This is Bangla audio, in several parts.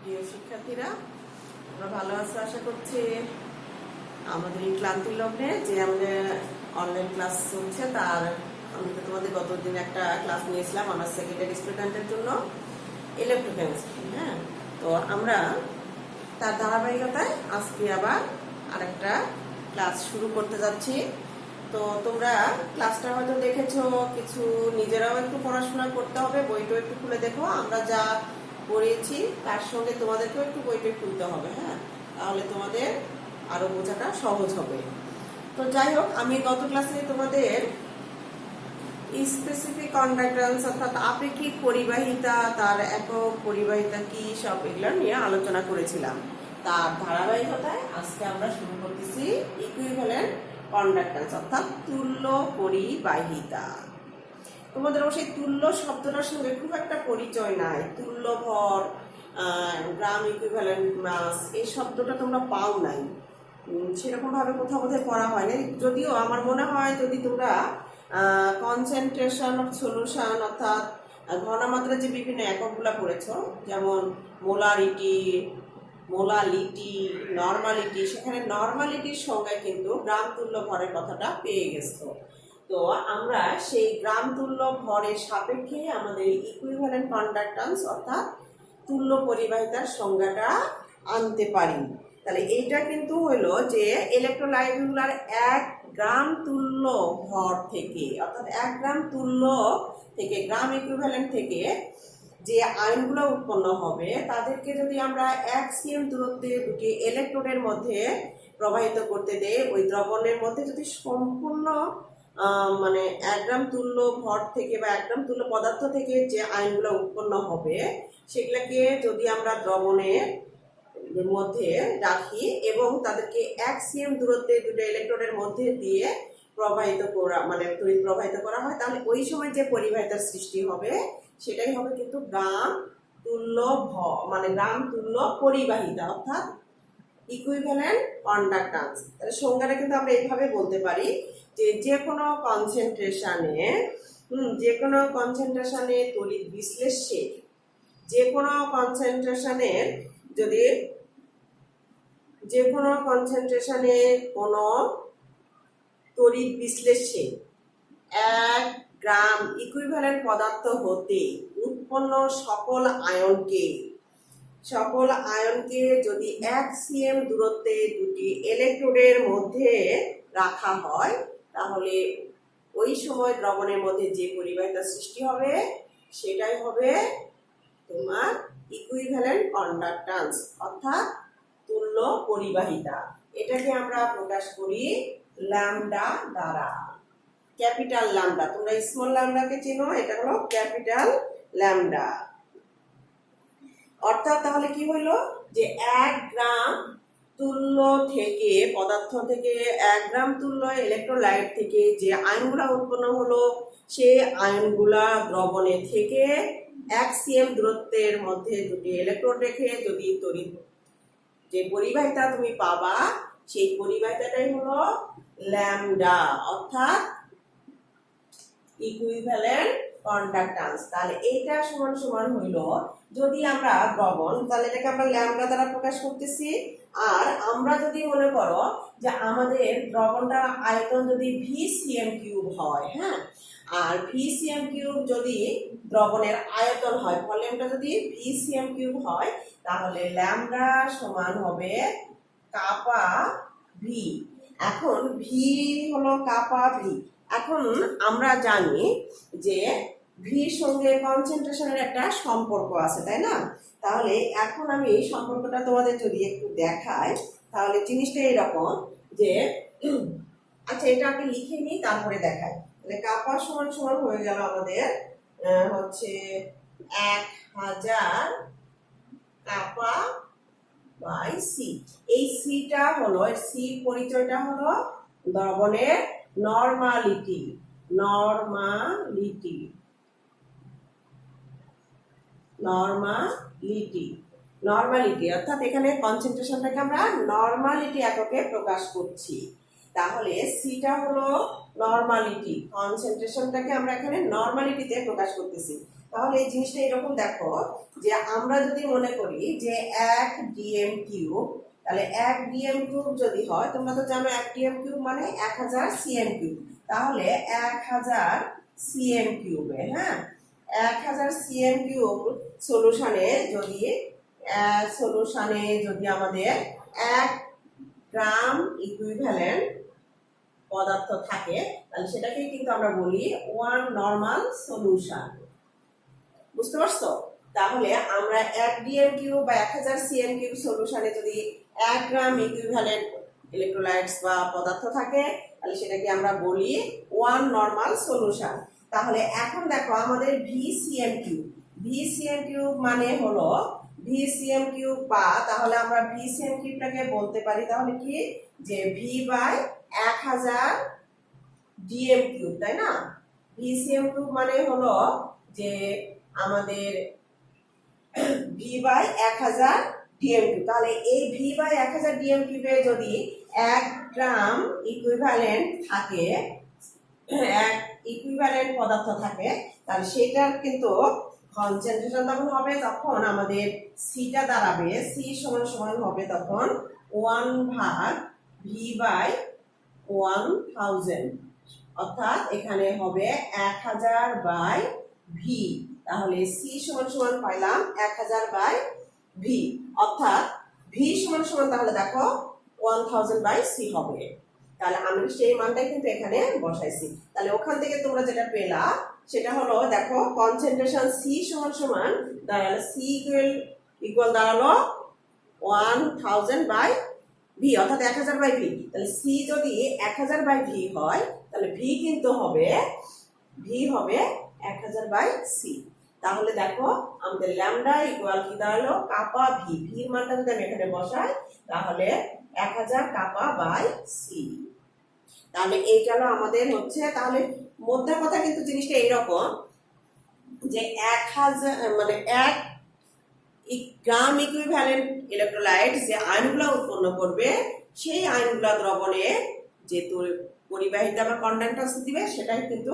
প্রিয় শিক্ষার্থীরা, আমরা ভালো আছো আশা করছি। আমাদের এই ক্লান্তি লগ্নে যে আমাদের অনলাইন ক্লাস চলছে তার আমি তো তোমাদের গতদিন একটা ক্লাস নিয়েছিলাম অনার্স সেকেন্ডারি স্টুডেন্টের জন্য ইলেকট্রোকেমিস্ট্রি। হ্যাঁ, তো আমরা তার ধারাবাহিকতায় আজকে আবার আরেকটা ক্লাস শুরু করতে যাচ্ছি। তো তোমরা ক্লাসটা হয়তো দেখেছো, কিছু নিজেরাও একটু পড়াশোনা করতে হবে, বইটাও একটু খুলে দেখো। আমরা যা পড়িয়েছি তার সঙ্গে তোমাদেরকেও একটু বইটা খুলতে হবে। হ্যাঁ, তাহলে তোমাদের আরো বোঝাটা সহজ হবে। তো যাই হোক, আমি গত ক্লাসে তোমাদের স্পেসিফিক কন্ডাক্ট্যান্স অর্থাৎ আপেক্ষিক পরিবাহিতা, তার একক পরিবাহিতা কি, সব এগুলো নিয়ে আলোচনা করেছিলাম। তার ধারাবাহিকতায় আজকে আমরা শুরু করতেছি ইকুইভ্যালেন্ট কন্ডাক্ট্যান্স অর্থাৎ তুল্য পরিবাহিতা। তোমাদের অবশ্যই তুল্য শব্দটার সঙ্গে খুব একটা পরিচয় নাই। তুল্য ভর, গ্রাম ইকুইভ্যালেন্ট মাস, এই শব্দটা তোমরা পাও নাই, সেরকম ভাবে কোথাও কোথায় পড়া হয়নি। যদিও আমার মনে হয় যদি তোমরা কনসেন্ট্রেশন অফ সলিউশন অর্থাৎ ঘনমাত্রার যে বিভিন্ন এককগুলো পড়েছো, যেমন মোলারিটি, মোলালিটি, নর্মালিটি, সেখানে নর্মালিটির সংজ্ঞায় কিন্তু গ্রাম তুল্য ভরের কথাটা পেয়ে গেছো। তো আমরা সেই গ্রাম তুল্য ভরের সাপেক্ষে আমাদের ইকুইভ্যালেন্ট কন্ডাক্ট্যান্স অর্থাৎ তুল্য পরিবাহিতার সংজ্ঞাটা আনতে পারি। তাহলে এইটা কিন্তু হলো যে ইলেকট্রোলাইটগুলোর 1 গ্রাম তুল্য ভর থেকে অর্থাৎ 1 গ্রাম তুল্য থেকে, গ্রাম ইকুইভ্যালেন্ট থেকে যে আয়নগুলো উৎপন্ন হবে তাদেরকে যদি আমরা 1 সিএম দূরত্বে দুটি ইলেকট্রোডের মধ্যে প্রবাহিত করতে দেই, ওই দ্রবণের মধ্যে যদি সম্পূর্ণ মানে 1 গ্রাম তুল্য ভর থেকে বা 1 গ্রাম তুল্য পদার্থ থেকে যে আয়নগুলো উৎপন্ন হবে সেগুলোকে যদি আমরা দ্রবণের মধ্যে রাখি এবং তাদেরকে 1 সিএম দূরত্বে দুটো ইলেকট্রনের মধ্যে দিয়ে প্রবাহিত করা মানে তড়িৎ প্রবাহিত করা হয়, তাহলে ওই সময় যে পরিবাহিতার সৃষ্টি হবে সেটাই হবে কিন্তু গ্রাম তুল্য মানে গ্রাম তুল্য পরিবাহিতা অর্থাৎ ইকুইভ্যালেন্ট কন্ডাক্ট্যান্স। তাহলে সংজ্ঞাটা কিন্তু আমরা এইভাবে বলতে পারি যে যে কোনো কনসেন্ট্রেশনে তড়িৎ বিশ্লেষ্যের যে কোনো কনসেন্ট্রেশনের যদি যে কোনো কনসেন্ট্রেশনে কোনো তড়িৎ বিশ্লেষ্যে 1 গ্রাম ইকুইভ্যালেন্ট পদার্থ হতে উৎপন্ন সকল আয়নকে যদি 1 সিএম দূরত্বে দুটি ইলেকট্রোডের মধ্যে রাখা হয়, তাহলে ওই সময় দ্রবণের মধ্যে যে পরিবাহিতা সৃষ্টি হবে সেটাই হবে তোমার ইকুইভ্যালেন্ট কন্ডাক্ট্যান্স অর্থাৎ তুল্য পরিবাহিতা। এটাকে আমরা প্রকাশ করি ল্যামডা দ্বারা, ক্যাপিটাল ল্যামডা। তোমরা স্মল ল্যামডাকে চেনো, এটা হলো ক্যাপিটাল ল্যামডা। অর্থাৎ তাহলে কি হইলো যে 1 গ্রাম তুল্য থেকে পদার্থ থেকে 1 গ্রাম তুল্য ইলেকট্রোলাইট থেকে যে আয়নগুলা উৎপন্ন হলো সেই আয়নগুলা দ্রবণে থেকে 1 সিএম দূরত্বের মধ্যে দুটি ইলেকট্রোড রেখে যদি তড়িৎ যে পরিবাহিতা তুমি পাবা সেই পরিবাহিতাটাই হলো ল্যামডা অর্থাৎ ইকুইভ্যালেন্ট কন্ডাক্ট্যান্স। তাহলে এইটা সমান সমান হইল, যদি আমরা দ্রবণ, তাহলে এটাকে আমরা ল্যামডা দ্বারা প্রকাশ করতেছি। আর আমরা যদি মনে করো যে আমাদের দ্রবণটার আয়তন যদি VCm³ হয়, হ্যাঁ, আর VCm³ যদি দ্রবণের আয়তন হয়, ভলিউমটা যদি VCm³ হয়, তাহলে ল্যামডা সমান হবে কাপা ভি। এখন ভি হলো কাপা ভি। এখন আমরা জানি যে ভির সঙ্গে কনসেন্ট্রেশনের একটা সম্পর্ক আছে, তাই না? তাহলে এখন আমি সম্পর্কটা তোমাদের যদি একটু দেখাই তাহলে জিনিসটা এরকম যে আচ্ছা, এটা আমি লিখে নিই তারপরে দেখাই। তাহলে কাপা সমান সমান হয়ে গেল আমাদের হচ্ছে 1000 কাপা বাই সি। এই সিটা হলো, সি পরিচয়টা হলো দ্রবণের নরমালিটি অর্থাৎ এখানে কনসেন্ট্রেশনটাকে আমরা নরমালিটি এককে প্রকাশ করছি। তাহলে সিটা হলো নরমালিটি, কনসেন্ট্রেশনটাকে আমরা এখানে নরমালিটিতে প্রকাশ করতেছি। তাহলে এই জিনিসটা এরকম দেখো যে আমরা যদি মনে করি যে 1 ডিএম কিউব, তাহলে 1 ডিএম কিউব যদি হয়, তোমরা তো জানো 1 ডিএম কিউব মানে 1000 সিএম কিউব, তাহলে 1000 সিএম কিউবে, হ্যাঁ 1000 সিএম কিউব সলিউশনে যদি আমাদের 1 গ্রাম ইকুইভ্যালেন্ট পদার্থ থাকে, তাহলে সেটাকে কিন্তু আমরা বলি 1 নরমাল সলিউশন। বুঝতে পারছো? তাহলে আমরা 1 ডিএম কিউব বা 1000 সিএম কিউব সলিউশনে যদি 1 গ্রাম ইকুইভ্যালেন্ট ইলেকট্রোলাইটস বা পদার্থ থাকে, তাহলে সেটাকে আমরা বলি 1 নরমাল সলিউশন। তাহলে এখন দেখো আমাদের ভিসিএম কিউব মানে হলো ভিসিএম কিউব, বা তাহলে আমরা ভিসিএম কিউবটাকে বলতে পারি তাহলে কি যে ভি বাই 1000 ডিএম কিউব, তাই না? ভিসিএম কিউব মানে হলো যে আমাদের ভি বাই 1000 ডিএম কিউব। তাহলে এই ভি বাই 1000 ডিএম কিউবে যদি 1 গ্রাম ইকুইভ্যালেন্ট থাকে, এক ইকুইভ্যালেন্ট পদার্থ থাকে, তাহলে সেটার কিন্তু কনসেন্ট্রেশন তখন হবে, তখন আমাদের সিটা দাঁড়াবে, সি সমান সমান হবে তখন 1 ভাগ ভি বাই 1000, অর্থাৎ এখানে হবে 1000 বাই ভি। তাহলে সি সমান সমান পাইলাম 1000 বাই ভি, অর্থাৎ ভি সমান সমান তাহলে দেখো 1000 বাই সি হবে। তাহলে আমি সেই মানটাই কিন্তু এখানে বসাইছি। তাহলে ওখান থেকে তোমরা যেটা পেলা সেটা হলো দেখো কনসেন্ট্রেশন সি সমান সমান দাঁড়ালো, সি ইকুয়াল দাঁড়ালো 1000 বাই ভি, অর্থাৎ 1000 বাই ভি। তাহলে সি যদি 1000 বাই ভি হয়, তাহলে ভি কিন্তু হবে 1000 বাই সি। তাহলে দেখো আমাদের ল্যামডা ইকুয়াল কি দাঁড়ালো কাপা ভি, ভির মানটা যদি আমি এখানে বসাই তাহলে 1000 কাপা বাই সি। তাহলে এই গেল আমাদের হচ্ছে, তাহলে মধ্যে কথা কিন্তু জিনিসটা এইরকম যে 1000 মানে 1 গ্রাম ইকুইভ্যালেন্ট ইলেকট্রোলাইট যে আয়নগুলো উৎপন্ন করবে, সেই আয়নগুলো দ্রবণে যে পরিবাহিতা বা কন্ডাক্ট্যান্স দিবে সেটাই কিন্তু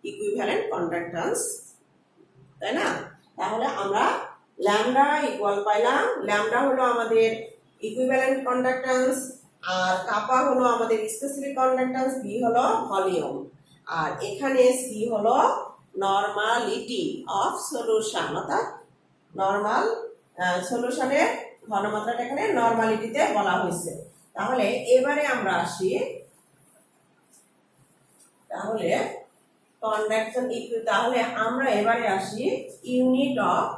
ইকুইভ্যালেন্ট কন্ডাক্ট্যান্স, তাই না? তাহলে আমরা ল্যামডা ইকুয়াল পাইলাম, ল্যামডা হলো আমাদের ইকুইভ্যালেন্ট কন্ডাক্ট্যান্স, আর কাপা হলো আমাদের স্পেসিফিক কন্ডাক্ট্যান্স, ভি হলো ভলিউম, আর এখানে সি হলো নরমালিটি অফ সলিউশন, অর্থাৎ নরমাল সলিউশনের ঘনমাত্রাটা এখানে নরমালিটিতে বলা হয়েছে। তাহলে এবারে আমরা আসি, তাহলে কন্ডাকশন ইকুইভ্যালেন্ট, তাহলে আমরা এবারে আসি ইউনিট অফ,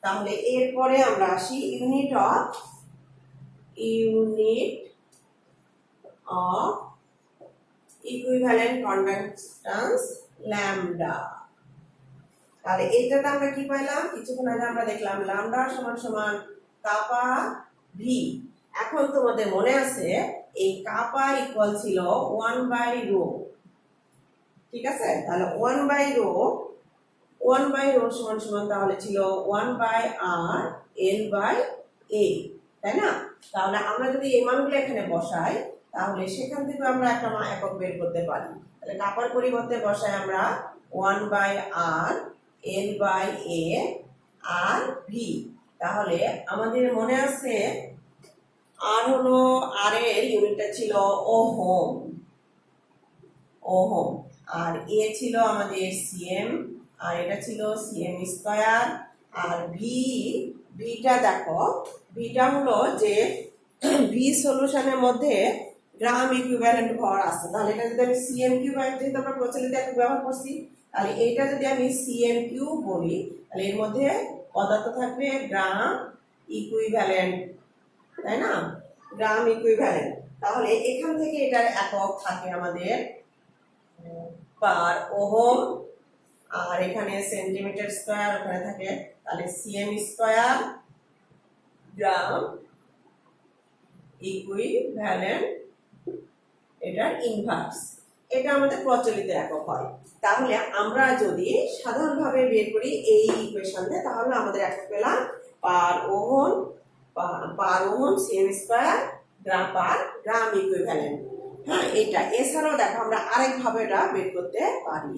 তাহলে এরপরে আমরা আসি unit of equivalent conductance lambda. তাহলে এইটাতে আমরা কি পাইলাম, কিছুক্ষণ আগে আমরা দেখলাম ল্যামডা সমান সমান কাপা ভি। এখন তোমাদের মনে আছে এই কাপা ইকুয়াল ছিল 1 বাই রো, ঠিক আছে? তাহলে 1 বাই রো সমান সমান তাহলে ছিল 1 বাই আর এল বাই এ, তাই না? তাহলে আমরা যদি এই মানগুলো এখানে বসাই, তাহলে সেখান থেকে আমরা একটা একক বের করতে পারি। তাহলে কাপার পরিবর্তে বসাই আমরা 1 by R L by A R V. তাহলে আমাদের মনে আছে আর হলো, আর এর ইউনিটটা ছিল ওহম, আর এ ছিল আমাদের সিএম, আর এটা ছিল সিএম স্কয়ার, আর ভিটা দেখো, ভিটা হলো যে ভি সলিউশনের মধ্যে গ্রাম ইকুইভ্যালেন্ট ভর আছে। তাহলে এটা যদি আমি সিএম কিউ, যেহেতু আমরা প্রচলিত একক ব্যবহার করছি, তাহলে এইটা যদি আমি সিএম কিউ বলি, তাহলে এর মধ্যে পদার্থ থাকবে গ্রাম ইকুইভ্যালেন্ট, তাই না? গ্রাম ইকুইভ্যালেন্ট। তাহলে এখান থেকে এটার একক থাকে আমাদের পার ওহম, আর এখানে সেন্টিমিটার স্কয়ার ওখানে থাকে, তাহলে সিএম স্কয়ার গ্রাম ইকুইভ্যালেন্ট, এটার ইনভার্স, এটা আমাদের প্রচলিত একক হয়। তাহলে আমরা যদি সাধারণভাবে বের করি এই ইকুয়েশন দিয়ে, তাহলে আমাদের একক পেলাম per ohm CM square gram equivalent. হ্যাঁ, এটা। এছাড়াও দেখো আমরা আরেকভাবে এটা বের করতে পারি।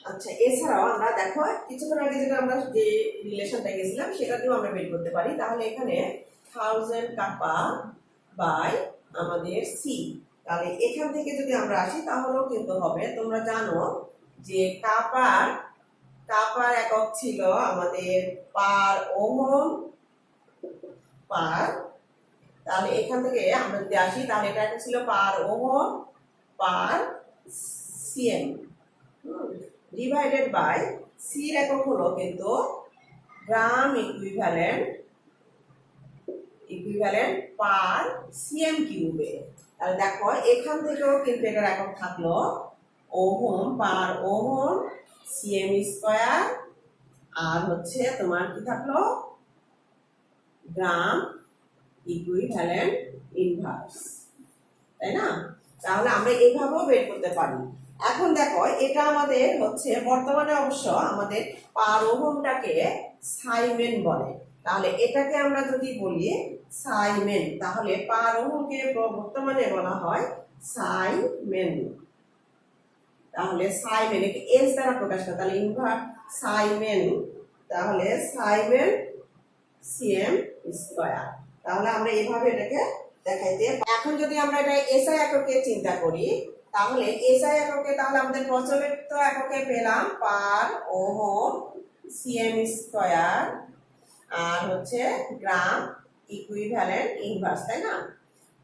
আচ্ছা, এছাড়াও আমরা দেখো কিছুক্ষণ আগে যেটা আমরা যে রিলেশনটা গেছিলাম সেটা দিয়েও আমরা বের করতে পারি। তাহলে এখানে 1000 কাপা বাই আমাদের সি, তাহলে এখান থেকে যদি আমরা আসি তাহলেও কিন্তু হবে, তোমরা জানো যে কাপার কাপার একক ছিল আমাদের পার ওহম পার, তাহলে এখান থেকে আমরা যদি আসি তাহলে এটা একটা ছিল per ohm per CM divided by সির একক হলো কিন্তু গ্রাম ইকুইভ্যালেন্ট পার সিএম কিউবে। তাহলে দেখো এখান থেকেও কিন্তু এটার একক থাকলো ওহম পার ওহম সিএম স্কয়ার, আর হচ্ছে তোমার কি থাকলো গ্রাম ইকুইভ্যালেন্ট ইনভার্স, তাই না? তাহলে আমরা এইভাবেও বের করতে পারি। এখন দেখো এটা আমাদের হচ্ছে বর্তমানে অবশ্য আমাদের পার ওহমটাকে সাইমেন বলে, তাহলে এটাকে আমরা যদি বলি সাইমেন তাহলে পার ওহমকে বর্তমানে বলা হয় সাইমেন। তাহলে সাইমেন একে এস দ্বারা প্রকাশ করে, তাহলে ইনভার্স সাইমেন, তাহলে সাইমেন সিএম স্কয়ার। তাহলে আমরা এইভাবে এটাকে দেখাইতে। এখন যদি আমরা এটা এসআই এককে চিন্তা করি তাহলে এসআই এককে তাহলে আমাদের প্রচলিত এককে পেলাম পার ওহম সিএম স্কয়ার আর হচ্ছে গ্রাম ইকুইভ্যালেন্ট ইনভার্স, তাই না?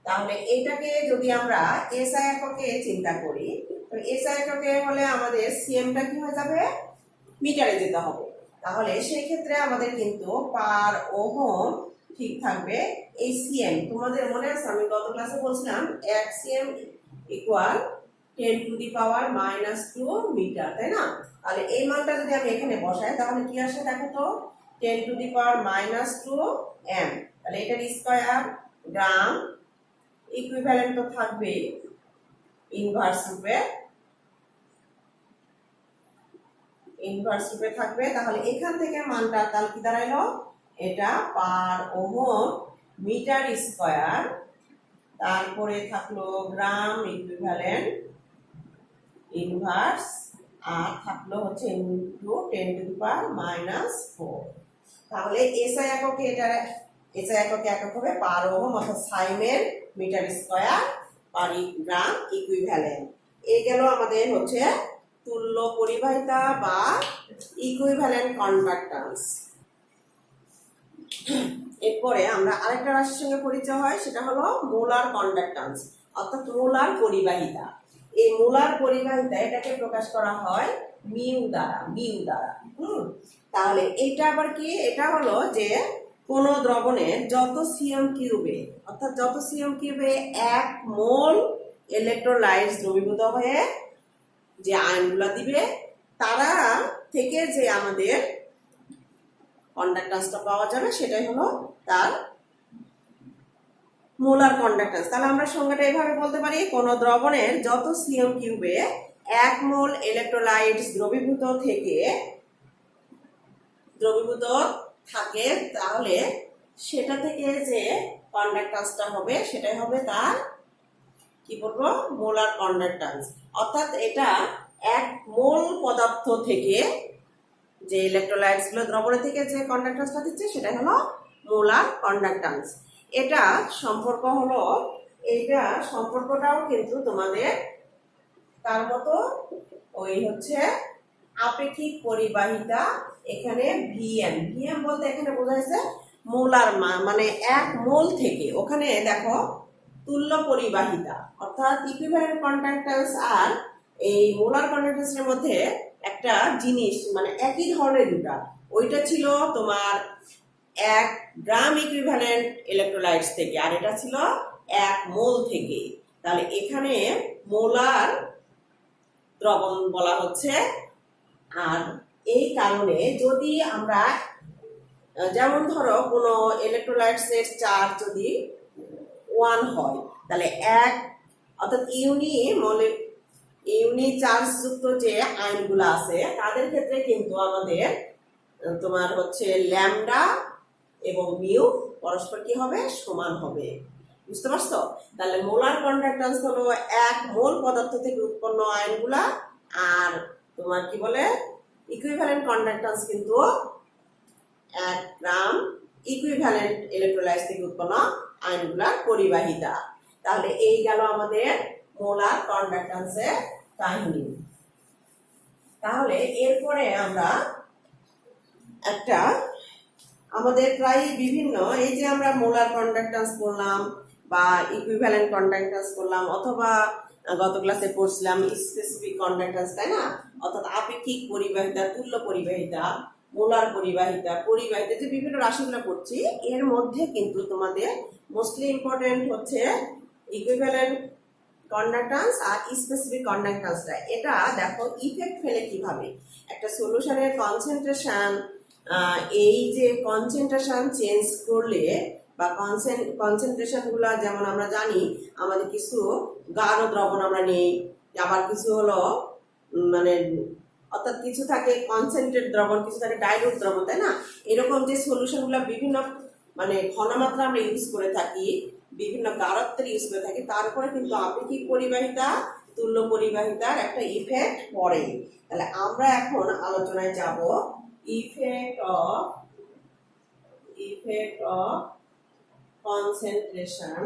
তাহলে এটাকে যদি আমরা এসআই এককে চিন্তা করি তো এসআই এককে হলে আমাদের সিএমটা কি হয়ে যাবে, মিটারে যেতে হবে। তাহলে সেই ক্ষেত্রে আমাদের কিন্তু পার ওহম ঠিক থাকবে এই সিএম। তোমাদের মনে আছে আমি গত ক্লাসে বলছিলাম 1 cm equal 10 to the power -2 metre, তাই না? তাহলে এই মানটা যদি আমি এখানে বসাই তাহলে কি আসে দেখো তো, 10 টু দি পাওয়ার -2 এম, তাহলে এটার স্কয়ার গ্রাম ইকুইভ্যালেন্ট তো থাকবে ইনভার্স রূপে থাকবে। তাহলে এখান থেকে মানটা তাহলে কি দাঁড়াইলো, এটা পার ওহম মিটার স্কয়ার, তারপরে থাকলো গ্রাম ইকুইভ্যালেন্ট ইনভার্স, আর থাকলো হচ্ছে ইনটু 10 টু দি পাওয়ার -4। তাহলে এসআই এককে একক হবে পার ওহম অর্থাৎ siemens metre square per gram equivalent. এই গেল আমাদের হচ্ছে তুল্য পরিবাহিতা বা ইকুইভ্যালেন্ট কন্ডাক্ট্যান্স। এরপরে আমরা আরেকটা রাশির সঙ্গে পরিচয় হয়, সেটা হলো মোলার কন্ডাক্ট্যান্স অর্থাৎ মোলার পরিবাহিতা। এই মোলার পরিবাহিতা এটাকে প্রকাশ করা হয় মিউ দ্বারা। তাহলে এটা আবার কি, এটা হলো যে কোন দ্রবণের যত সিএম কিউবে অর্থাৎ যত সিএম কিউবে 1 মোল ইলেকট্রোলাইটস দ্রবীভূত হয়ে যে আয়নগুলা দিবে তারা থেকে যে আমাদের কন্ডাক্ট্যান্সটা পাওয়া যাবে সেটাই হলো তার মোলার কন্ডাক্ট্যান্স। তাহলে আমরা সংজ্ঞাটা এইভাবে বলতে পারি, কোন দ্রবণের যত সিএম কিউবে 1 মোল ইলেকট্রোলাইটস দ্রবীভূত থাকে তাহলে সেটা থেকে যে কন্ডাক্ট্যান্সটা হবে সেটাই হবে তার কি বলবো মোলার কন্ডাক্ট্যান্স। অর্থাৎ এটা 1 মোল পদার্থ থেকে যে ইলেকট্রোলাইটস গুলো দ্রবণে থেকে যে কন্ডাক্ট্যান্সটা দিচ্ছে সেটা হলো মোলার কন্ডাক্ট্যান্স। এটা সম্পর্কটাও কিন্তু তোমাদের তার মতো ওই হচ্ছে আপেক্ষিক পরিবাহিতা। এখানে ভিএম বলতে এখানে বোঝাইছে মোলার মানে 1 মোল থেকে, ওখানে দেখো তুল্য পরিবাহিতা অর্থাৎ ইকুইভ্যালেন্ট কন্ডাক্ট্যান্স আর এই মোলার কন্ডাক্ট্যান্সের মধ্যে একটা জিনিস মানে একই ধরনের দুটা, ওইটা ছিল তোমার 1 গ্রাম ইকুইভ্যালেন্ট ইলেকট্রোলাইটস থেকে আর এটা ছিল 1 মোল থেকে। তাহলে এখানে মোলার দ্রবণ বলা হচ্ছে। আর এই কারণে যদি আমরা যেমন ধরো কোনো ইলেকট্রোলাইটস এর চার্জ যদি 1 হয় তাহলে 1 অর্থাৎ ইউনি চার্জ যুক্ত যে আয়নগুলো আছে তাদের ক্ষেত্রে কিন্তু আমাদের তোমার হচ্ছে ল্যামডা এবং মিউ পরস্পর কি হবে সমান হবে, বুঝতে পারছো? তাহলে মোলার কন্ডাক্ট্যান্স হলো 1 মোল পদার্থ থেকে উৎপন্ন আয়নগুলা আর তোমার কি বলে ইকুইভ্যালেন্ট কন্ডাক্ট্যান্স কিন্তু 1 গ্রাম ইকুইভ্যালেন্ট ইলেকট্রোলাইট থেকে উৎপন্ন আয়নগুলোর পরিবাহিতা। তাহলে এই গেল আমাদের মোলার কন্ডাক্ট্যান্সের কাহিনী। তাহলে এরপরে আমরা একটা আমাদের প্রায় বিভিন্ন এই যে আমরা মোলার কন্ডাক্ট্যান্স করলাম বা ইকুইভ্যালেন্ট কন্ডাক্ট্যান্স করলাম, অথবা গত ক্লাসে পড়ছিলাম স্পেসিফিক কন্ডাক্ট্যান্স, তাই না? অর্থাৎ আপেক্ষিক পরিবাহিতা, তুল্য পরিবাহিতা, মোলার পরিবাহিতা, পরিবাহিতা, যে বিভিন্ন রাশিগুলো পড়ছি, এর মধ্যে কিন্তু তোমাদের মোস্টলি ইম্পর্টেন্ট হচ্ছে ইকুইভ্যালেন্ট কন্ডাক্ট্যান্স আর স্পেসিফিক কন্ডাক্ট্যান্সটা। এটা দেখো ইফেক্ট ফেলে কিভাবে একটা সলিউশনের কনসেন্ট্রেশন, এই যে কনসেন্ট্রেশন চেঞ্জ করলে বা কনসেন্ট্রেশন গুলা, যেমন আমরা জানি আমাদের কিছু গাঢ় দ্রবণ আমরা নেই, আবার কিছু হলো মানে অর্থাৎ কিছু থাকে কনসেন্ট্রেট দ্রবণ, কিছু থাকে ডাইলুট দ্রবণ, তাই না? এরকম যে সলিউশন গুলা বিভিন্ন মানে ঘনমাত্রা আমরা ইউজ করে থাকি, বিভিন্ন গাঢ়ত্বের ইউজ করে থাকি, তার উপরে কিন্তু আপেক্ষিক পরিবাহিতা, তুল্য পরিবাহিতার একটা ইফেক্ট পড়ে। তাহলে আমরা এখন আলোচনায় যাব effect of concentration,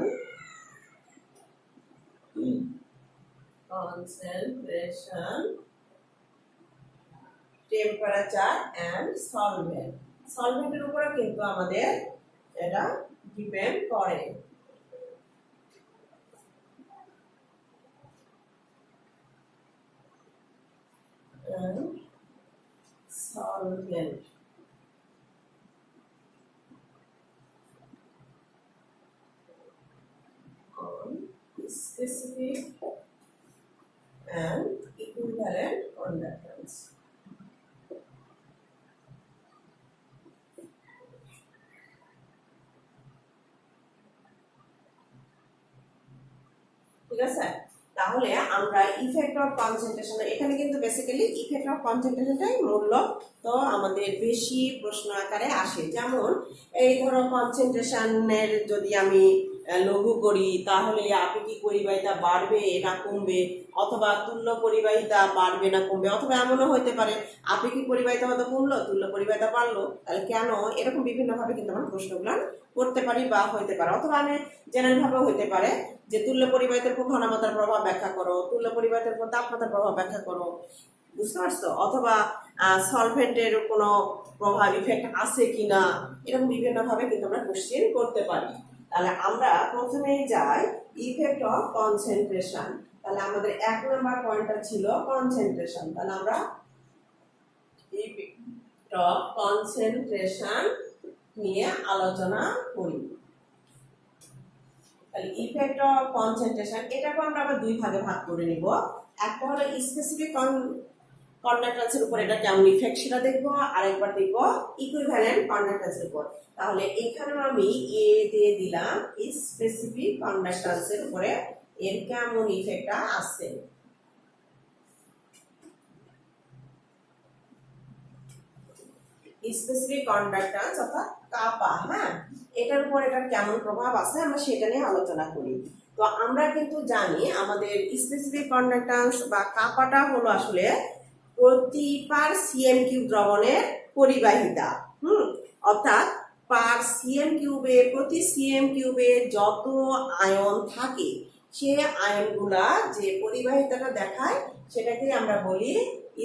temperature and solvent। সলভেন্টের উপরে কিন্তু আমাদের এটা ডিপেন্ড করে। Solvent specific and equivalent conductance। ঠিক আছে, তাহলে আমরা ইফেক্ট অফ কনসেন্ট্রেশন, এখানে কিন্তু বেসিক্যালি ইফেক্ট অফ কনসেন্ট্রেশনটাই মূল্য তো আমাদের বেশি প্রশ্ন আকারে আসে। যেমন এই ধরো কনসেন্ট্রেশনের যদি আমি লঘু করি, তাহলে আপেক্ষিক পরিবাহিতা বাড়বে না কমবে, অথবা তুল্য পরিবাহিতা বাড়বে না কমবে, অথবা এমনও হতে পারে আপেক্ষিক পরিবাহিতা হয়তো কমলো, তুল্য পরিবাহিতা বাড়লো, তাহলে কেন? এরকম বিভিন্ন ভাবে কিন্তু আমরা প্রশ্নগুলো করতে পারি বা হইতে পারে। অথবা আমি জেনারেল ভাবেও হইতে পারে যে তুল্য পরিবাহিতার উপর ঘনমাত্রার প্রভাব ব্যাখ্যা করো, তুল্য পরিবাহিতার উপর তাপমাত্রার প্রভাব ব্যাখ্যা করো, বুঝতে পারছো? অথবা সলভেন্টের কোনো প্রভাব ইফেক্ট আছে কিনা, এরকম বিভিন্ন ভাবে কিন্তু আমরা কোশ্চেন করতে পারি। তাহলে আমরা প্রথমেই যাই ইফেক্ট অফ কনসেন্ট্রেশন। তাহলে আমাদের 1 নাম্বার পয়েন্টটা ছিল কনসেন্ট্রেশন। তাহলে আমরা ইফেক্ট অফ কনসেন্ট্রেশন নিয়ে আলোচনা করি। তাহলে ইফেক্ট অফ কনসেন্ট্রেশন এটাকে আমরা আবার দুই ভাগে ভাগ করে নিব। একটা হলো স্পেসিফিক কন্ডাক্ট্যান্সের উপর এটা কেমন ইফেক্ট সেটা দেখবো, আর একবার দেখবো ইকুইভ্যালেন্ট কন্ডাক্ট্যান্সের উপর। তাহলে এখানে আমি এ দিয়ে দিলাম স্পেসিফিক কন্ডাক্ট্যান্সের উপরে এর কেমন ইফেক্টটা আছে। স্পেসিফিক কন্ডাক্ট্যান্স অর্থাৎ কাপা, হ্যাঁ, এটার উপর এটার কেমন প্রভাব আছে আমরা সেটা নিয়ে আলোচনা করি। তো আমরা কিন্তু জানি আমাদের স্পেসিফিক কন্ডাক্ট্যান্স বা কাপাটা হলো আসলে প্রতি পার সিএম কিউব দ্রবণের পরিবাহিতা। অর্থাৎ পার সিএম কিউবে, প্রতি সিএম কিউবে যত আয়ন থাকে সে আয়নগুলা যে পরিবাহিতাটা দেখায় সেটাকে আমরা বলি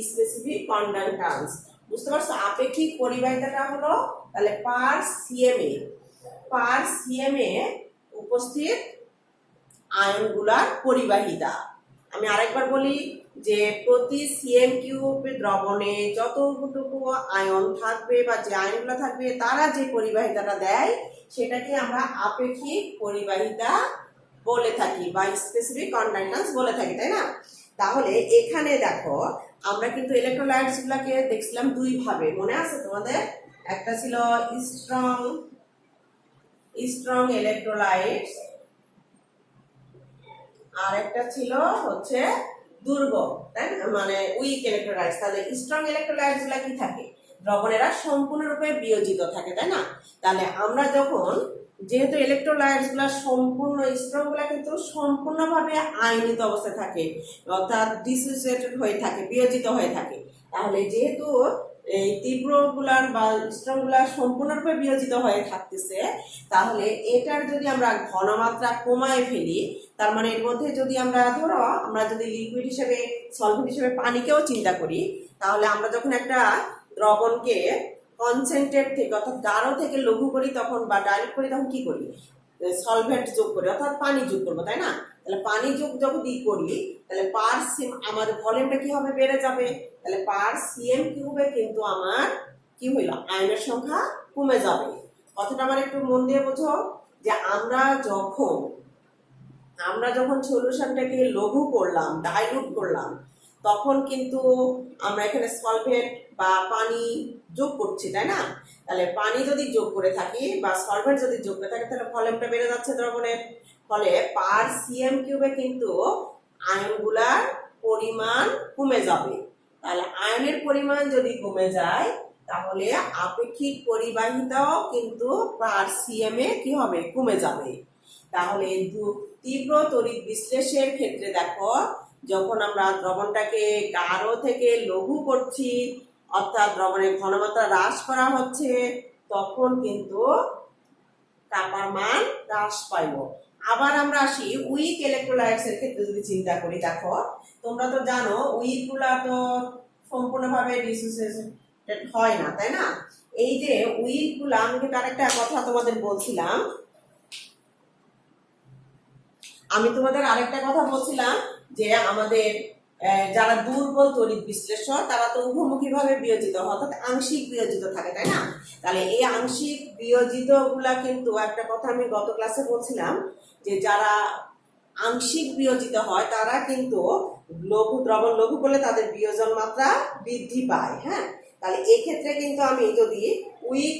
স্পেসিফিক কন্ডাক্ট্যান্স। বুঝতে পারছো? আপেক্ষিক পরিবাহিতাটা হলো তাহলে পার সিএম এ উপস্থিত আয়নগুলার পরিবাহিতা। আমি আরেকবার বলি যে প্রতি সিএম কিউব দ্রবণে যতটুকু আয়ন থাকবে বা যে আয়নগুলো থাকবে তারা যে পরিবাহিতাটা দেয় সেটাকে আমরা আপেক্ষিক পরিবাহিতা বলে থাকি বা স্পেসিফিক কন্ডাক্ট্যান্স বলে থাকি, তাই না? তাহলে এখানে দেখো আমরা কিন্তু ইলেকট্রোলাইটস গুলাকে দেখছিলাম দুই ভাবে, মনে আছে তোমাদের? একটা ছিল স্ট্রং ইলেকট্রোলাইটস, আর একটা ছিল হচ্ছে দুর্বল, তাই না, মানে উইক ইলেকট্রোলাইটস। তাহলে স্ট্রং ইলেকট্রোলাইটস গুলা কি থাকে? দ্রবণেরা সম্পূর্ণরূপে বিয়োজিত থাকে, তাই না? তাহলে আমরা যখন যেহেতু ইলেকট্রোলাইটস গুলা সম্পূর্ণ স্ট্রং গুলা কিন্তু সম্পূর্ণভাবে আয়নিত অবস্থায় থাকে, অর্থাৎ ডিসোসিয়েটেড হয়ে থাকে, বিয়োজিত হয়ে থাকে। তাহলে যেহেতু এই তীব্র গুলার বা স্ট্রং গুলা সম্পূর্ণরূপে বিয়োজিত হয়ে থাকতেছে, তাহলে এটার যদি আমরা ঘনমাত্রা কমায় ফেলি, তার মানে এর মধ্যে যদি আমরা ধরো আমরা যদি লিকুইড হিসেবে সলভেন্ট হিসেবে পানিকেও চিন্তা করি, তাহলে আমরা যখন একটা দ্রবণকে কনসেন্ট্রেট থেকে অর্থাৎ গাঢ় থেকে লঘু করি তখন বা ডাইলুট করি তখন কি করি? সলভেন্ট যোগ করি অর্থাৎ পানি যোগ করবো, তাই না? তাহলে পানি যোগ যখন করি তাহলে পার সিএম আমাদের ভলিউমটা কি হবে? বেড়ে যাবে। তাহলে পার সিএম কিউবে কিন্তু আমার কি হইল? আয়নের সংখ্যা কমে যাবে। কথাটা আমার একটু মন দিয়ে বোঝো যে আমরা যখন সলিউশনটাকে লঘু করলাম, ডাইলুট করলাম, তখন কিন্তু আমরা এখানে সলভেন্ট বা পানি যোগ করছি, তাই না? তাহলে পানি যদি যোগ করে থাকি বা সলভেন্ট যদি যোগ করে থাকি তাহলে ভলিউমটা বেড়ে যাচ্ছে দ্রবণের, ফলে পার সিএম কিউবে কিন্তু আয়নগুলার পরিমাণ কমে যাবে। তাহলে আয়নের পরিমাণ যদি কমে যায় তাহলে আপেক্ষিক পরিবাহিতাও কিন্তু পার সিএম এ কি হবে? কমে যাবে। তাহলে তীব্র তড়িৎ বিশ্লেষণের ক্ষেত্রে দেখো, যখন আমরা দ্রবণটাকে গাঢ় থেকে লঘু করছি অর্থাৎ দ্রবণের ঘনমাত্রা হ্রাস করা হচ্ছে, তখন কিন্তু তাপার মান হ্রাস পাইব। আবার আমরা আসি উইক ইলেকট্রোলাইটস এর ক্ষেত্রে যদি চিন্তা করি, দেখো তোমরা তো জানো উইক গুলা তো সম্পূর্ণভাবে ডিসোসিয়েটেড হয় না, তাই না? এই যে উইক গুলা, আমি কিন্তু আরেকটা কথা তোমাদের বলছিলাম, যে আমাদের যারা দুর্বল তড়িৎ বিশ্লেষক তারা তো উভমুখী ভাবে বিয়োজিত হয় অর্থাৎ আংশিক বিয়োজিত থাকে, তাই না? তাহলে এই আংশিক বিয়োজিত গুলা কিন্তু একটা কথা আমি গত ক্লাসে বলছিলাম যে যারা আংশিক বিয়োজিত হয় তারা কিন্তু দ্রবণ লঘু করলে তাদের বিয়োজন মাত্রা বৃদ্ধি পায়। হ্যাঁ, তাহলে এই ক্ষেত্রে কিন্তু আমি যদি উইক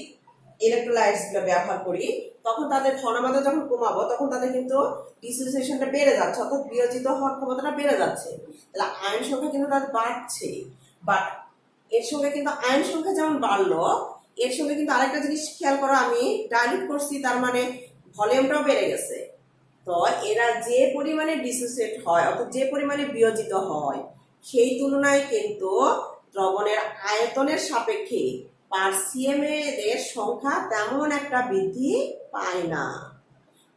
ইলেকট্রোলাইটস গুলো ব্যবহার করি তখন তাদের ঘনমাত্রা যখন কমাবো তখন তাদের কিন্তু ডিসোসিয়েশনটা বেড়ে যাচ্ছে অর্থাৎ বিয়োজিত হওয়ার ক্ষমতাটা বেড়ে যাচ্ছে। তাহলে আয়ন সংখ্যা কিন্তু তাদের বাড়ছে, বাট এর সঙ্গে কিন্তু আয়ন সংখ্যা যেমন বাড়লো এর সঙ্গে কিন্তু আরেকটা জিনিস খেয়াল করো, আমি ডাইলিউট করছি তার মানে ভলিউমটাও বেড়ে গেছে। তো এরা যে পরিমাণে ডিসোসিয়েট হয় অর্থাৎ যে পরিমাণে বিয়োজিত হয় সেই তুলনায় কিন্তু দ্রবণের আয়তনের সাপেক্ষে পার সিএম এর সংখ্যা তেমন একটা বৃদ্ধি পায় না,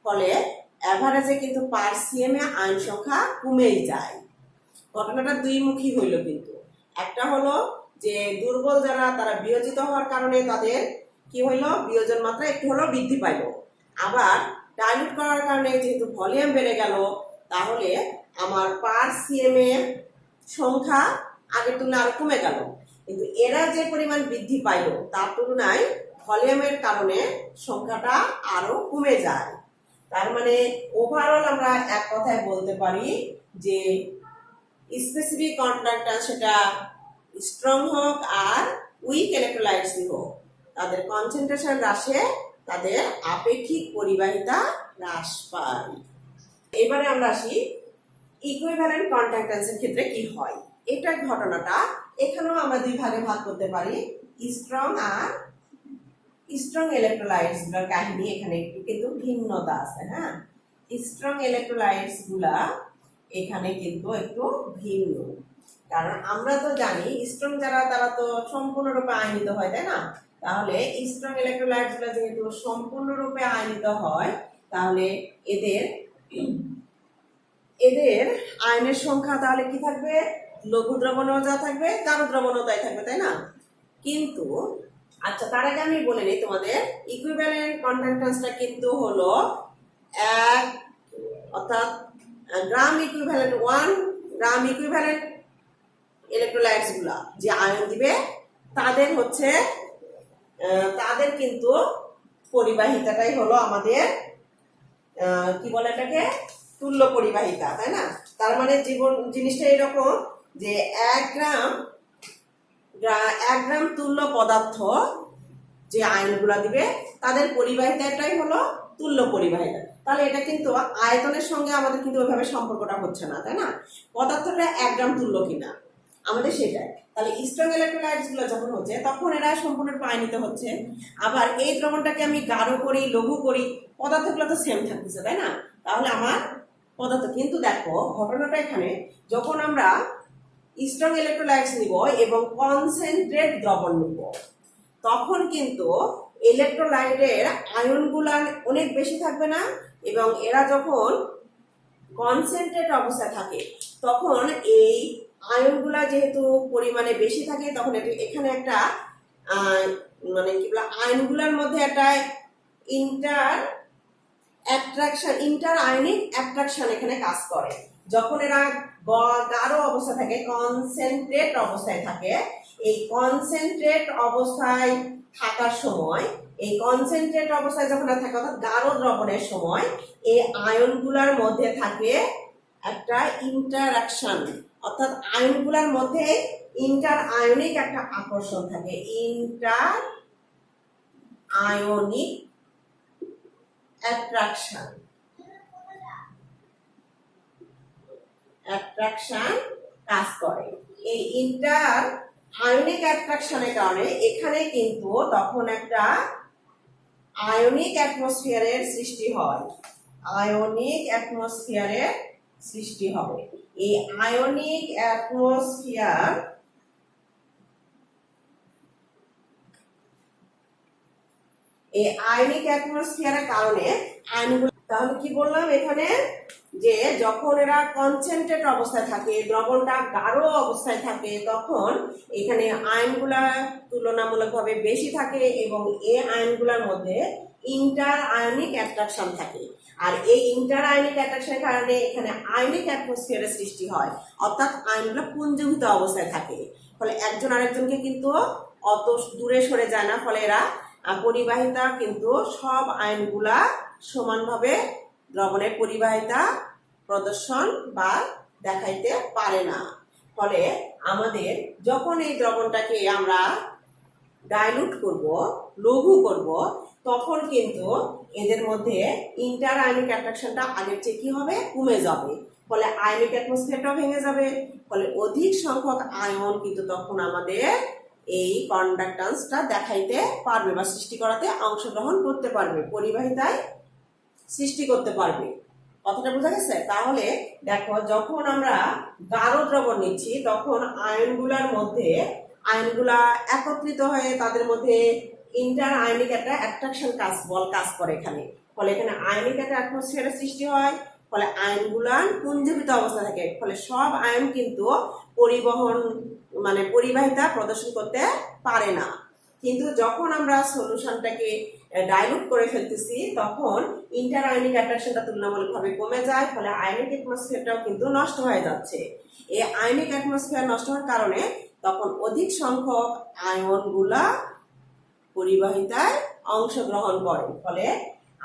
ফলে অ্যাভারেজে কিন্তু পার সিএম এ আয়ন সংখ্যা কমেই যায়। ঘটনাটা দুই মুখী হইল, কিন্তু একটা হলো যে দুর্বল যারা তারা বিয়োজিত হওয়ার কারণে তাদের কি হইলো? বিয়োজন মাত্রা একটু হলেও বৃদ্ধি পাইল। আবার ডাইলুট করার কারণে যেহেতু ভলিউম বেড়ে গেল তাহলে আমার পার সিএম এর সংখ্যা আগের তুলনায় আরো কমে গেল, কিন্তু এরা যে পরিমাণ বৃদ্ধি পাইল তার তুলনায় ভলিউমের কারণে সংখ্যাটা আরো কমে যায়। তার মানে ওভারঅল আমরা এক কথায় বলতে পারি যে স্পেসিফিক কন্ডাক্ট্যান্স সেটা স্ট্রং হোক আর উইক ইলেকট্রোলাইটস হোক, তাদের কনসেন্ট্রেশন হ্রাসে তাদের আপেক্ষিক পরিবাহিতা হ্রাস পায়। এবারে আমরা আসি ইকুইভ্যালেন্ট কন্ডাক্ট্যান্সের ক্ষেত্রে কি হয়। এটার ঘটনাটা এখানেও আমরা দুই ভাগে ভাগ করতে পারি, স্ট্রং ইলেকট্রোলাইটস গুলোর কাহিনী এখানে একটু কিন্তু ভিন্নতা আছে। হ্যাঁ, স্ট্রং ইলেকট্রোলাইটস গুলা এখানে কিন্তু একটু ভিন্ন, কারণ আমরা তো জানি স্ট্রং যারা তারা তো সম্পূর্ণরূপে আয়নিত হয়, তাই না? তাহলে স্ট্রং ইলেকট্রোলাইটস গুলো যেহেতু সম্পূর্ণরূপে আয়নিত হয় তাহলে এদের আয়নের সংখ্যা তাহলে কি থাকবে? লঘু দ্রবণও যা থাকবে গাঢ় দ্রবণও তাই থাকবে, তাই না? কিন্তু আচ্ছা, তার আগে আমি বলে নিই তোমাদের ইকুইভ্যালেন্ট কন্ডাক্ট্যান্সটা কিন্তু হলো এক অর্থাৎ গ্রাম ইকুইভ্যালেন্ট 1 গ্রাম ইকুইভ্যালেন্ট ইলেকট্রোলাইটস গুলা যে আয়ন দিবে তাদের কিন্তু পরিবাহিতাটাই হলো আমাদের কি বলে এটাকে? তুল্য পরিবাহিতা, তাই না? তার মানে জিনিসটা এরকম যে 1 গ্রাম তুল্য পদার্থ যে আয়নগুলা দিবে তাদের পরিবাহিতাটাই হলো তুল্য পরিবাহিতা। তাহলে এটা কিন্তু আয়তনের সঙ্গে আমাদের কিন্তু ওইভাবে সম্পর্কটা হচ্ছে না, তাই না? পদার্থটা 1 গ্রাম তুল্য কিনা, আমাদের সেটাই। তাহলে স্ট্রং ইলেকট্রোলাইটস গুলো যখন হচ্ছে তখন এরা সম্পূর্ণ পায়নিত হচ্ছে। আবার এই দ্রবণটাকে আমি গাঢ় করি, লঘু করি, পদার্থগুলো তো সেম থাকতেছে, তাই না? তাহলে আমার পদার্থ, কিন্তু দেখো ঘটনাটা এখানে, যখন আমরা স্ট্রং ইলেকট্রোলাইটস নিব এবং কনসেন্ট্রেট দ্রবণ নিব, তখন কিন্তু ইলেকট্রোলাইটের আয়নগুলা অনেক বেশি থাকবে না, এবং এরা যখন কনসেন্ট্রেট অবস্থায় থাকে তখন এই আয়নগুলা যেহেতু পরিমাণে বেশি থাকে, তখন এখানে একটা মানে কি বলে, আয়নগুলোর মধ্যে একটা ইন্টার আয়নিক অ্যাট্রাকশন এখানে কাজ করে। যখন এরা গাঢ় অবস্থা থাকে, কনসেন্ট্রেট অবস্থায় থাকে, এই কনসেন্ট্রেট অবস্থায় থাকার সময়, এই কনসেন্ট্রেট অবস্থায় যখন থাকে অর্থাৎ গাঢ় দ্রবণের সময়, এই আয়নগুলোর মধ্যে থাকে একটা ইন্টারাকশন, অর্থাৎ আয়নগুলোর মধ্যে ইন্টার আয়নিক একটা আকর্ষণ থাকে, ইন্টার আয়নিক অ্যাট্রাকশন কাজ করে। এই ইন্টার আয়নিক অ্যাট্রাকশনের কারণে এখানে কিন্তু তখন একটা আয়নিক অ্যাটমসফিয়ারের সৃষ্টি হয়, আয়নিক অ্যাটমসফিয়ারের সৃষ্টি হবে। এই আয়নিক অ্যাটমসফিয়ার, এই আয়নিক অ্যাটমসফিয়ারের কারণে আয়নগুলো, তাহলে কি বললাম এখানে, যে যখন এরা কনসেন্ট্রেট অবস্থায় থাকে, দ্রবণটা গাঢ় অবস্থায় থাকে, তখন এখানে আয়নগুলা তুলনামূলকভাবে বেশি থাকে এবং এই আয়নগুলোর মধ্যে ইন্টার আয়নিক অ্যাট্রাকশন থাকে। আর এই ইন্টার আয়নিক অ্যাট্রাকশনের কারণে এখানে আয়নিক অ্যাটমসফিয়ারের সৃষ্টি হয়, অর্থাৎ আয়নগুলো পুঞ্জীভূত অবস্থায় থাকে। ফলে একজন আরেকজনকে কিন্তু অত দূরে সরে যায় না, ফলে এরা পরিবাহিতা কিন্তু সব আয়নগুলা সমানভাবে দ্রবণের পরিবাহিতা প্রদর্শন বা দেখাইতে পারে না। ফলে আমাদের যখন এই দ্রবণটাকে আমরা ডাইলুট করব, লঘু করব, তখন কিন্তু এদের মধ্যে ইন্টার আয়নিক অ্যাট্রাকশনটা আগের চেয়ে কি হবে, কমে যাবে। ফলে আয়নিক অ্যাটমসফিয়ারটাও ভেঙে যাবে। ফলে অধিক সংখ্যক আয়ন কিন্তু তখন আমাদের এই কন্ডাক্ট্যান্সটা দেখাইতে পারবে বা সৃষ্টি করাতে অংশগ্রহণ করতে পারবে, পরিবাহিতায় সৃষ্টি করতে পারবে। কথাটা বোঝা গেছে? তাহলে দেখো, যখন আমরা গাঢ় দ্রবণ নিচ্ছি তখন আয়নগুলা একত্রিত হয়ে তাদের মধ্যে ইন্টার আয়নিক একটা অ্যাট্রাকশন কাজ করে এখানে। ফলে এখানে আয়নিক একটা অ্যাটমসফিয়ারের সৃষ্টি হয়। ফলে আয়নগুলা পুঞ্জীভূত অবস্থা থাকে। ফলে সব আয়ন কিন্তু পরিবাহিতা প্রদর্শন করতে পারে না। কিন্তু যখন আমরা সলিউশনটাকে ডাইলুট করে ফেলতেছি তখন ইন্টার আয়নিক অ্যাট্রাকশনটা তুলনামূলকভাবে কমে যায়। ফলে আয়নিক অ্যাটমসফিয়ারটাও কিন্তু নষ্ট হয়ে যাচ্ছে। এই আয়নিক অ্যাটমসফিয়ার নষ্ট হওয়ার কারণে তখন অধিক সংখ্যক আয়নগুলা পরিবাহিতায় অংশগ্রহণ করে। ফলে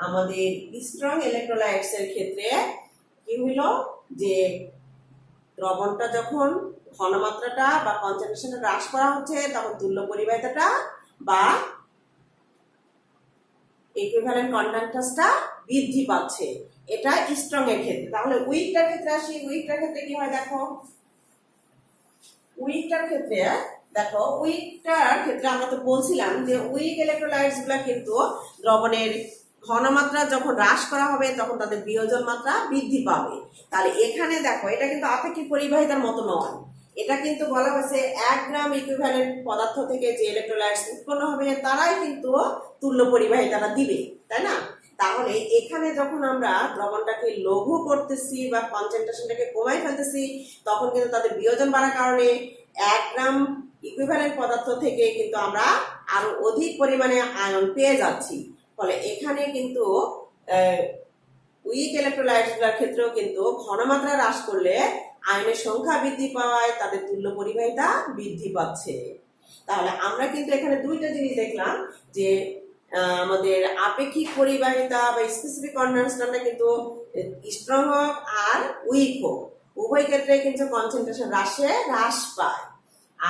আমাদের স্ট্রং ইলেকট্রোলাইটস এর ক্ষেত্রে কি হইল, যে দ্রবণটা যখন ঘনমাত্রাটা বা কনসেন্ট্রেশনটা হ্রাস করা হচ্ছে তখন তুল্য পরিবাহিতাটা বা ইকুইভ্যালেন্ট কন্ডাক্ট্যান্সটা বৃদ্ধি পাচ্ছে। এটা স্ট্রং এর ক্ষেত্রে। তাহলে উইকটার ক্ষেত্রে আসি। উইকটার ক্ষেত্রে কি হয় দেখো, উইকটার ক্ষেত্রে আমরা তো বলছিলাম যে উইক ইলেকট্রোলাইটস গুলা কিন্তু দ্রবণের ঘনমাত্রা যখন হ্রাস করা হবে তখন তাদের বিয়োজন মাত্রা বৃদ্ধি পাবে। তাহলে এখানে দেখো, এটা কিন্তু আপেক্ষিক পরিবাহিতার মতো নয়। এটা কিন্তু বলা হয়েছে 1 গ্রাম ইকুইভ্যালেন্ট পদার্থ থেকে যে ইলেকট্রোলাইটস উৎপন্ন হবে তারাই কিন্তু তুল্য পরিবাহিতাটা দিবে, তাই না? তাহলে এখানে যখন আমরা দ্রবণটাকে লঘু করতেছি বা কনসেন্ট্রেশনটাকে কমাই ফেলতেছি তখন কিন্তু তাদের বিয়োজন বাড়ার কারণে 1 গ্রাম ইকুইভ্যালেন্ট পদার্থ থেকে কিন্তু আমরা আরো অধিক পরিমাণে আয়ন পেয়ে যাচ্ছি। ফলে এখানে কিন্তু উইক ইলেকট্রোলাইটসগুলোর ক্ষেত্রেও কিন্তু ঘনমাত্রা হ্রাস করলে আয়নের সংখ্যা বৃদ্ধি পাওয়ায় তাদের তুল্য পরিবাহিতা বৃদ্ধি পাচ্ছে। তাহলে আমরা কিন্তু এখানে দুইটা জিনিস দেখলাম, যে আমাদের আপেক্ষিক পরিবাহিতা বা স্পেসিফিক কন্ডাক্ট্যান্সটা কিন্তু স্ট্রং হোক আর উইক হোক উভয় ক্ষেত্রে কিন্তু কনসেন্ট্রেশন হ্রাস পায়।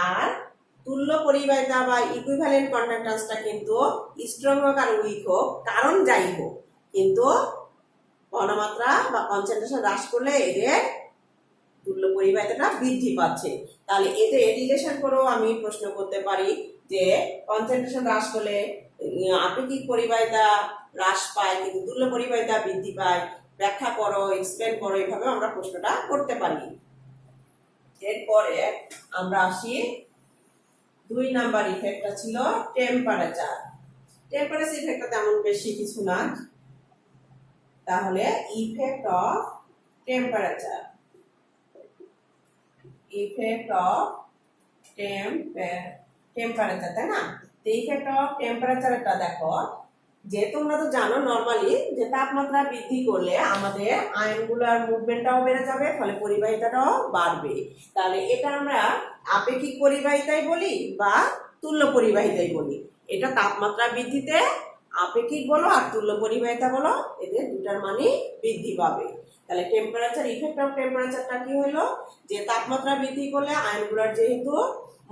আর তুল্য পরিবাহিতা বা ইকুইভ্যালেন্ট কন্ডাক্ট্যান্সটা কিন্তু স্ট্রং হোক আর উইক হোক, কারণ যাই হোক, কিন্তু ঘনমাত্রা বা কনসেন্ট্রেশন হ্রাস করলে এদের তুল্য পরিবাহিতাটা বৃদ্ধি পাচ্ছে। তাহলে এতে রিলেশন করেও আমি প্রশ্ন করতে পারি যে কনসেন্ট্রেশন হ্রাস হলে আপেক্ষিক পরিবাহিতা হ্রাস পায় কিন্তু তুল্য পরিবাহিতা বৃদ্ধি পায়, ব্যাখ্যা করো, এক্সপ্লেন করো, এইভাবে আমরা প্রশ্নটা করতে পারি। এরপরে আমরা আসি 2 নাম্বার ইফেক্টটা ছিল টেম্পারেচার। টেম্পারেচার ইফেক্টটা তেমন বেশি কিছু না, তাহলে effect of temperature, effect of temperature, তাই না? তো ইফেক্ট অফ টেম্পারেচারটা দেখো, যে তোমরা তো জানো নরমালি যে তাপমাত্রা বৃদ্ধি করলে আমাদের আয়নগুলোর মুভমেন্টটাও বেড়ে যাবে, ফলে পরিবাহিতাটাও বাড়বে। তাহলে এটা আমরা আপেক্ষিক পরিবাহিতাই বলি বা তুল্য পরিবাহিতাই বলি। এটা তাপমাত্রা বৃদ্ধিতে আপেক্ষিক বলো আর তুল্য পরিবাহিতা বলো, এদের দুটার মানই বৃদ্ধি পাবে। তাহলে টেম্পারেচার, ইফেক্ট অফ টেম্পারেচারটা কি হলো, যে তাপমাত্রা বৃদ্ধি করলে আয়নগুলোর যেহেতু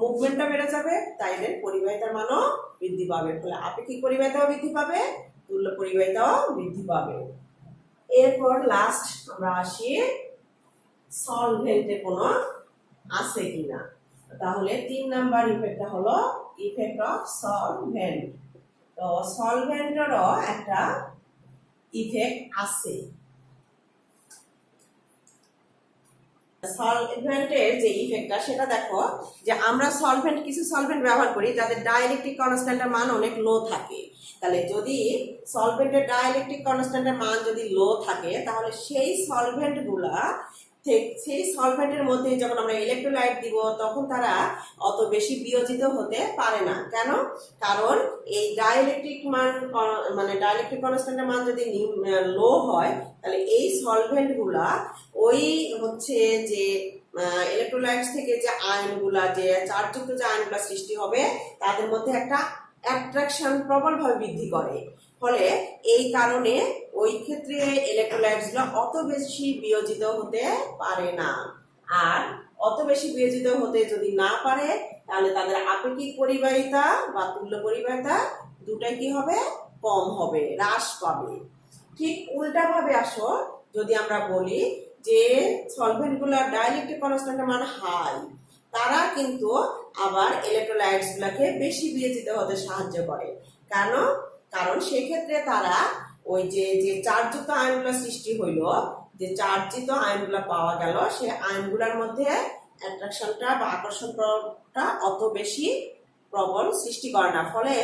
মুভমেন্টটা বেড়ে যাবে তাই এদের পরিবাহিতার মানও বৃদ্ধি পাবে, ফলে আপেক্ষিক পরিবাহিতাও বৃদ্ধি পাবে, তুল্য পরিবাহিতাও বৃদ্ধি পাবে। এরপর লাস্ট আমরা আসি সলভেন্টে কোনো আছে কিনা। তাহলে 3 নাম্বার ইফেক্টটা হলো ইফেক্ট অফ সলভেন্ট। তো সলভেন্টেরও একটা ইফেক্ট আছে। সলভেন্টের যে ইফেক্টটা সেটা দেখো, যে আমরা কিছু সলভেন্ট ব্যবহার করি যাদের ডাইইলেকট্রিক কনস্ট্যান্টের মান অনেক লো থাকে। তাহলে যদি সলভেন্টের ডাইইলেকট্রিক কনস্ট্যান্টের মান যদি লো থাকে তাহলে সেই সলভেন্টের মধ্যে যখন আমরা ইলেকট্রোলাইট দিব তখন তারা অত বেশি বিয়োজিত হতে পারে না। কেন? কারণ এই ডাইইলেকট্রিক মান মানে ডাইইলেকট্রিক কনস্ট্যান্টের মান যদি লো হয় তাহলে এই সলভেন্টগুলা ওই হচ্ছে যে ইলেকট্রোলাইটস থেকে যে আয়নগুলা, যে চার্জযুক্ত যে আয়নগুলা সৃষ্টি হবে তাদের মধ্যে একটা অ্যাট্রাকশন প্রবলভাবে বৃদ্ধি করে। ফলে এই কারণে ওই ক্ষেত্রে ইলেকট্রোলাইটসগুলো অত বেশি বিয়োজিত হতে পারে না। আর অত বেশি বিয়োজিত হতে যদি না পারে তাহলে তাদের আপেক্ষিক পরিবাহিতা বা তুল্য পরিবাহিতা দুটাই কি হবে, কম হবে, হ্রাস পাবে। ঠিক উল্টাভাবে আসো, যদি আমরা বলি যে সলভেন্টগুলোর ডাইইলেকট্রিক কনস্ট্যান্টের মান হাই, তারা কিন্তু আবার ইলেকট্রোলাইটসগুলোকে বেশি বিয়োজিত হতে সাহায্য করে। কারণ সেক্ষেত্রে তারা ওই যে চার্জযুক্ত আয়নগুলো সৃষ্টি হইলো, যে চার্জিত আয়নগুলো পাওয়া গেল, সেই আয়নগুলোর মধ্যে অ্যাট্রাকশনটা বা আকর্ষণটা অত বেশি প্রবল সৃষ্টি করে না। ফলে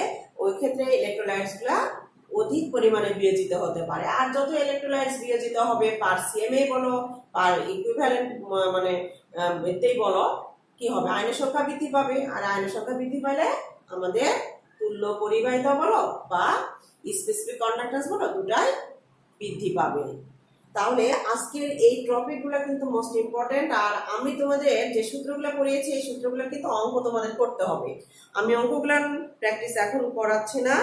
ওই ক্ষেত্রে ইলেকট্রোলাইটসগুলো অধিক পরিমাণে বিয়োজিত হতে পারে। আর যত ইলেকট্রোলাইটস বিয়োজিত হবে পার সিএমএ বলো পার ইকুইভ্যালেন্ট মানে এতেই বলো, কি হবে, আয়নের সংখ্যা বৃদ্ধি পাবে। আর আয়নের সংখ্যা বৃদ্ধি পেলে আমাদের তুল্য পরিবাহিতা বলো বা স্পেসিফিক কন্ডাক্ট্যান্স বলো দুটাই বৃদ্ধি পাবে। তাহলে আজকের এই টপিকগুলো কিন্তু মোস্ট ইম্পর্টেন্ট। আর আমি তোমাদের যে সূত্রগুলো পড়িয়েছি এই সূত্রগুলো কিন্তু অঙ্ক তোমাদের করতে হবে। আমি অঙ্কগুলো প্র্যাকটিস এখন করাচ্ছি না,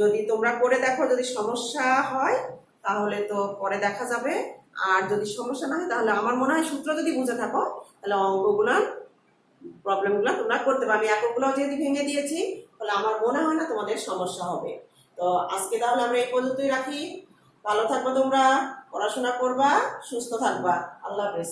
যদি তোমরা করে দেখো, যদি সমস্যা হয় তাহলে তো পরে দেখা যাবে। আর যদি সমস্যা না হয় তাহলে আমার মনে হয় সূত্র যদি বুঝে থাকো তাহলে প্রবলেমগুলো তোমরা করতে পারবে। আমি এককগুলো যেহেতু ভেঙে দিয়েছি তাহলে আমার মনে হয় না তোমাদের সমস্যা হবে। তো আজকে তাহলে আমরা এই পর্যন্তই রাখি। ভালো থাকবা তোমরা, পড়াশোনা করবা, সুস্থ থাকবা। আল্লাহ হাফেজ।